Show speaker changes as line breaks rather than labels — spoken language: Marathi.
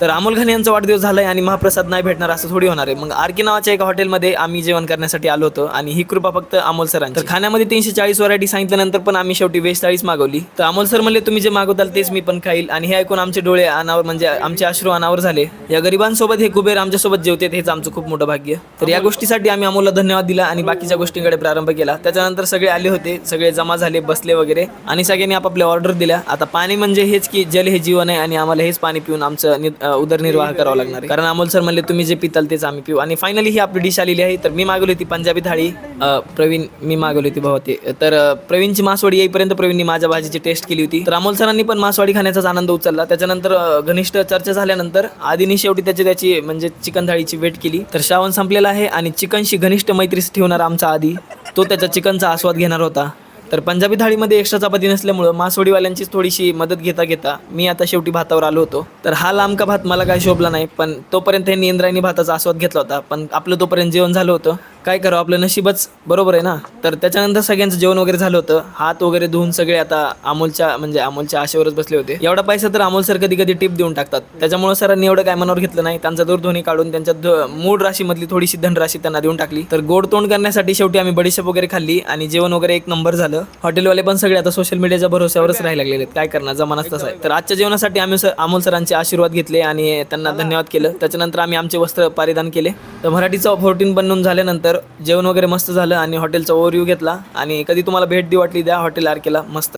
तर अमोल घाणे यांचा वाढदिवस झालाय आणि महाप्रसाद नाही भेटणार असं थोडी होणार आहे. मग आरके नावाच्या एका हॉटेलमध्ये आम्ही जेवण करण्यासाठी आलो होतो आणि ही कृपा फक्त अमोल सरांची. तर खाण्यामध्ये 340 व्हरायटी सांगितल्यानंतर पण आम्ही शेवटी व्हेज थाळीच मागवली. तर अमोल सर म्हणले तुम्ही जे मागवताल तेच मी पण खाईल आणि हे ऐकून आमचे डोळे अनावर म्हणजे आमचे अश्रू अनावर झाले. या गरिबांसोबत हे कुबेर आमच्यासोबत जेवते हेच आमचं खूप मोठं भाग्य. तर या गोष्टीसाठी आम्ही अमोलला धन्यवाद दिला आणि बाकीच्या गोष्टींकडे प्रारंभ केला. त्याच्यानंतर सगळे आले होते, सगळे जमा झाले, बसले वगैरे आणि सगळ्यांनी आपापल्या ऑर्डर दिल्या. आता पाणी म्हणजे हेच की जल हे जीवन आहे आणि आम्हाला हेच पाणी पिऊन आमचं उदरनिर्वाह करावा लागणार आहे. कारण अमोल सर म्हणले तुम्ही जे पिताल तेच आम्ही पिऊ. आणि फायनली ही आपली डिश आलेली आहे. तर मी मागवली होती पंजाबी थाळी. प्रवीण मी मागवली होती भाऊ ते. तर प्रवीणची मासवडी येईपर्यंत प्रवीणनी माझ्या भाजीची टेस्ट केली होती. तर अमोल सरांनी पण मासवडी खाण्याचाच आनंद उचलला. त्याच्यानंतर घनिष्ठ चर्चा झाल्यानंतर आधीनी शेवटी त्याची म्हणजे चिकन थाळीची वेट केली. तर श्रावण संपलेला आहे आणि चिकनशी घनिष्ठ मैत्री ठेवणार आमचा आधी तो त्याच्या चिकनचा आस्वाद घेणार होता. तर पंजाबी थाळीमध्ये एक्स्ट्रा चपाती नसल्यामुळं मासवडीवाल्यांचीच थोडीशी मदत घेता घेता मी आता शेवटी भातावर आलो होतो. तर हा लांबका भात मला काय शोभला नाही, पण तोपर्यंत यांनी इंद्रायणी भाताचा आस्वाद घेतला होता. पण आपलं तोपर्यंत जेवण झालं होतं. काय करावं, आपलं नशीबच बरोबर आहे ना. तर त्याच्यानंतर सगळ्यांचं जेवण वगैरे झालं होतं. हात वगैरे धुवून सगळे आता अमोलच्या आशेवरच बसले होते. एवढा पैसा तर अमोल सर कधी कधी टिप देऊन टाकतात. त्याच्यामुळे सरांनी एवढं काय मनावर घेतलं नाही. त्यांचा दूरध्वनी काढून त्यांच्या मूळ राशीमधली थोडीशी धनराशी त्यांना देऊन टाकली. तर गोड तोंड करण्यासाठी शेवटी आम्ही बडीशेप वगैरे खाल्ली आणि जेवण वगैरे एक नंबर झालं. हॉटेलवाले पण सगळे आता सोशल मीडियाच्या भरोश्यावरच राहायला लागलेले आहेत. काय करणार, जमानाच तसा आहे. तर आजच्या जेवणासाठी आम्ही अमोल सरांचे आशीर्वाद घेतले आणि त्यांना धन्यवाद केलं. त्याच्यानंतर आम्ही आमचे वस्त्र परिधान केले. तर मराठीचा 14 बनवून झाल्यानंतर जेवण वगैरे मस्त झालं आणि हॉटेलचा ओव्हरव्ह्यू घेतला. आणि कधी तुम्हाला भेट वाटली द्या हॉटेल आरकेला, मस्त.